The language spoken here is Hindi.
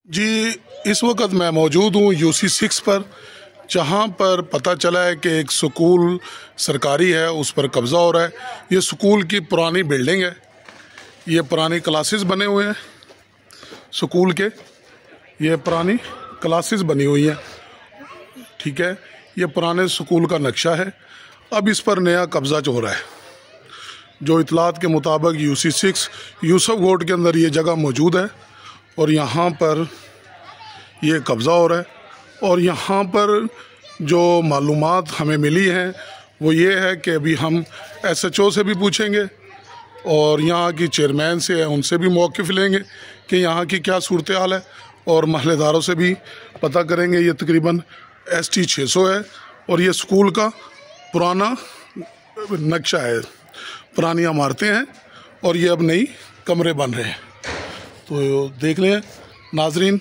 जी, इस वक्त मैं मौजूद हूँ UC 6 पर, जहाँ पर पता चला है कि एक स्कूल सरकारी है, उस पर कब्ज़ा हो रहा है। ये स्कूल की पुरानी बिल्डिंग है, ये पुरानी क्लासेस बने हुए हैं स्कूल के, ये पुरानी क्लासेस बनी हुई हैं, ठीक है। ये पुराने स्कूल का नक्शा है। अब इस पर नया कब्ज़ा हो रहा है। जो इतलात के मुताबिक UC 6 यूसुफ गोट के अंदर ये जगह मौजूद है और यहाँ पर ये कब्ज़ा हो रहा है। और यहाँ पर जो मालूमात हमें मिली हैं वो ये है कि अभी हम SHO से भी पूछेंगे और यहाँ की चेयरमैन से है, उनसे भी मौक़िफ़ लेंगे कि यहाँ की क्या सूरत हाल है, और महल्लेदारों से भी पता करेंगे। ये तकरीबन ST 600 है और ये स्कूल का पुराना नक्शा है, पुरानी इमारतें हैं और ये अब नई कमरे बन रहे हैं। तो देख लें नाजरीन।